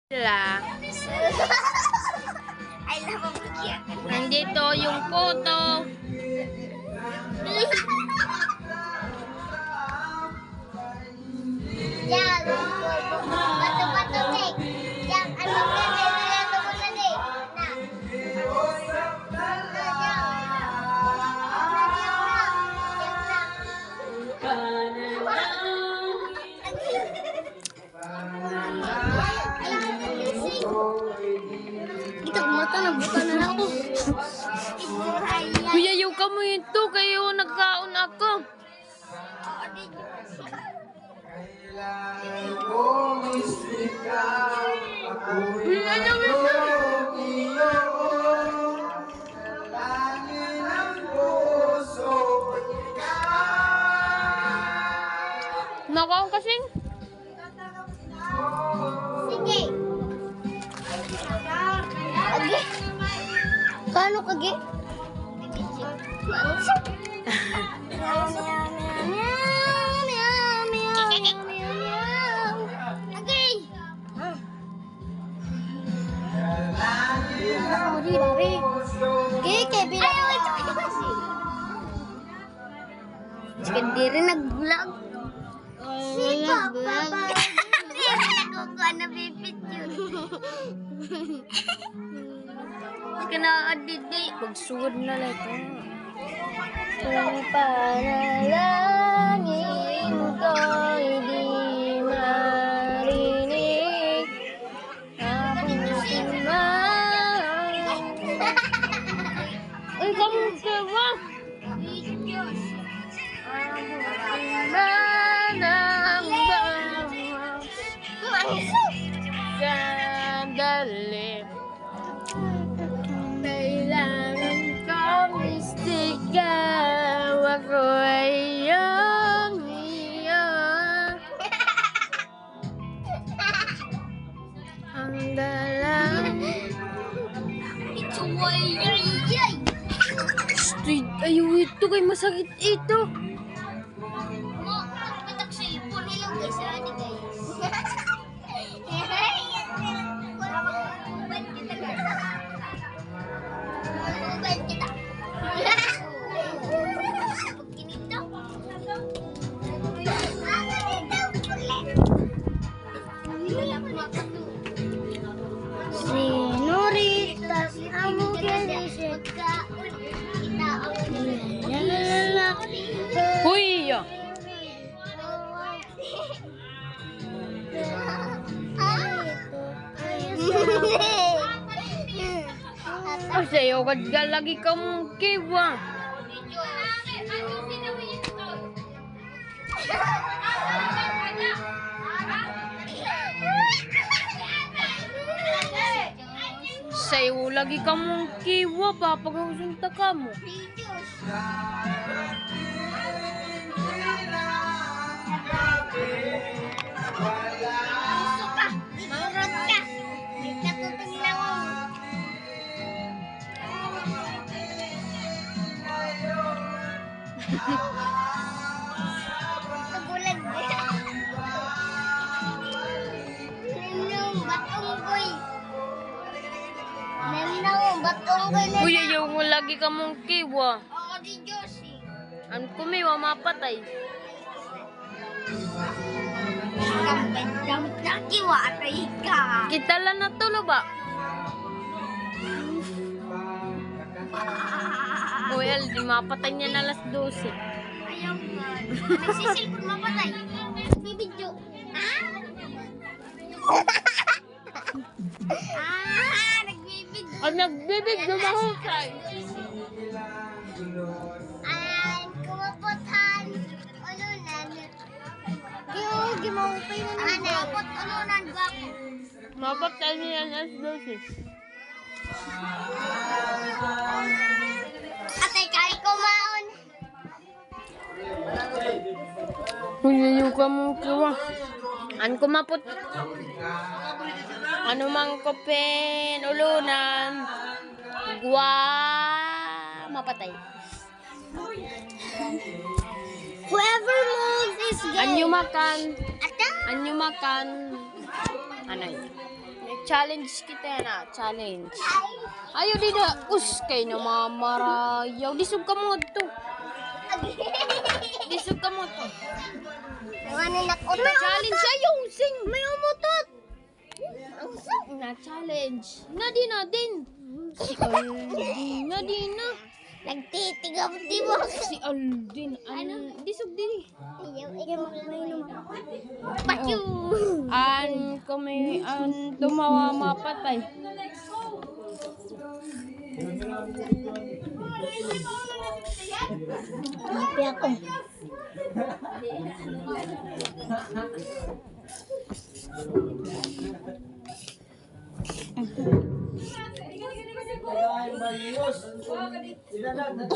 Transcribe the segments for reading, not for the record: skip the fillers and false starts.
Sila. Nandito yung photo. Yan, bato-bato tek. Yan, ano ka na, nilado mo na dik. Kita mata na buka na ako. Kuya, yung kamo ito. Kayo nagkaon ako. Nakaon kasing? Sige. Agi. Kano kagi? Diri nag-vlog. Si Papa. Nakukuha na bibit yun. Kina-adidi. Pagsuod na lang ito. Kung panalangin ko'y di marinig, aking mahal. Uy, kamusta ba? Sandali, kailangan kong istigaw. Ako ay iyong ang dalang. Street, ayaw ito kay masakit ito. Pitak sa ipon. Hello guys, ano guys? Senoritas, amo ginisip. Huy! Oh, sa'yo, lagi ka mong kiwa. Sa'yo, lagi ka mong kiwa, papagasunta ka mo. Maurot ka. Natutunan mo. Nabulag niya. Ninong batunggoy. Ninong batunggoy na. Kuya, yung lagi ka mong kiwa. Ako di Josie. Ang kumiwa, mapatay. Kampay na kiwatay ka. Kita lang na tulo ba? Kuya, di mapatay niya na alas 12. Ayaw nga. Nagsisilpon mapatay. Bibidyo. Nagbibidyo. Ang nagbibig, lumahusay. Kumapotan. Ulunan. Gimahupay na ng napot. Ulunan. Gwapo. Mapatay niya na alas 12. Atay kay kumaon. Kuya, yung ka mong kiwa. An kumapot. Ano mang kopin, ulunan. Mapatay. Whoever moves is gay. Anyo makan. Ata? Anyo makan. Ano yun? challenge kita na. Challenge. Ayo dida. Kay na mamarayaw. Disog ka mo to. Disog ka mo to. Challenge ayaw. Sing. May umutot. Na challenge. Na din. Si Aldin. Na din na. Nagtitigam di mo. Si Aldin. Disog din. Patyo. Kami tumawa mapatay. Happy ako.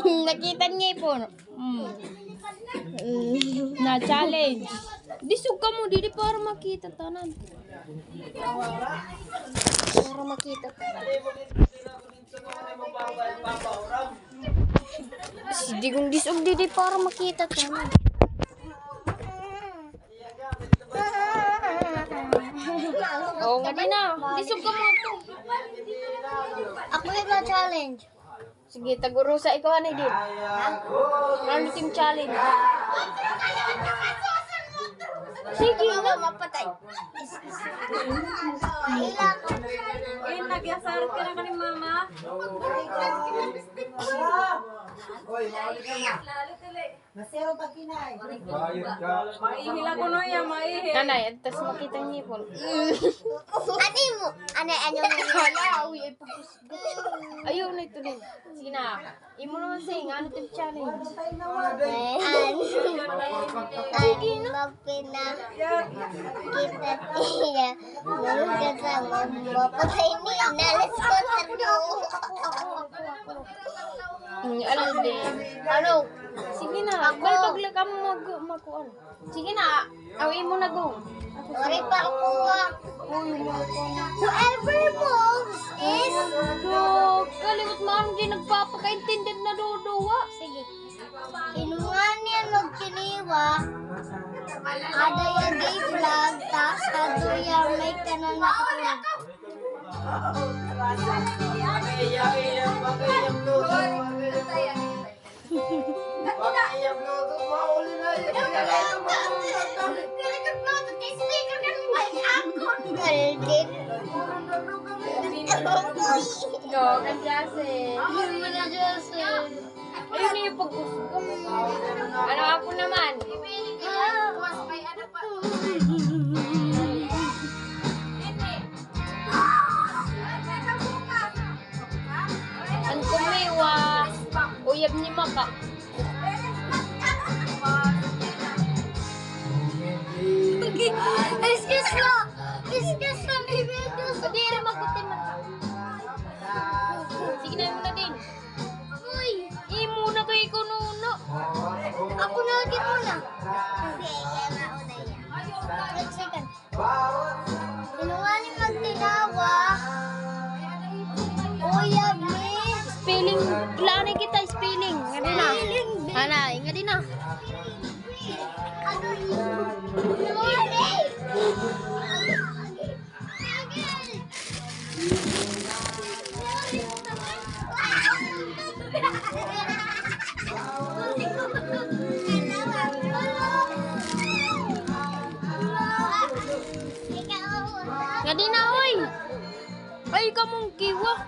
Nakita niya po. Na challenge. Disog ka mo dili para makita tanan. Para makita ko. Di kong disog dili para makita tanan. Oo nga din na. Disog ka mo to. Ako yung na-challenge. Sige, taguro sa ikaw anay din. Ha? Ano team challenge? Sige na. Mapatay. Hila ko. Nagyasarap ka na ni mama. Masero pag kinay. Maihila ko no yan, maihil. Nanay, tas makita niyo po. Ano mo? Ano Hala, uy, ay pagkusgo. Ayaw na ito din. Sige na. Imo naman sing, ano team challenge? Magpina kita tiya kasama mapatay ni inalis ko talo. Ano din? Ano? Sige na. Balbag lang ka mo magkuhan. Sige na. Awin mo na go. Sorry pa ako. Whoever moves is Kalimot mo ang di nagpapakaintindid na duduwa. sige. Inungan niya magkiniwa. Ada yung gay vlog. Tapos ado yung may kanan na katulog. Aldin. Go, kanjase. Ayun yung pagkusgo. Ano ako naman? Ang kumiwa. Uyab ni Maka. Excuse mo! Excuse mo, baby! Hindi rin magutin man ka. Sige na mo na din. Uy! Imo na kay kununo. Ako na lagi muna. Sige, mauna yan. Let's second. Inungaling magtinawa. Uyab ni. Spelling. Kailangan kita spelling. Nga din na. Spelling, babe. Anay, nga din na. Ano yun? Sorry! Nga din na, oy. Ay, kamong kiwa.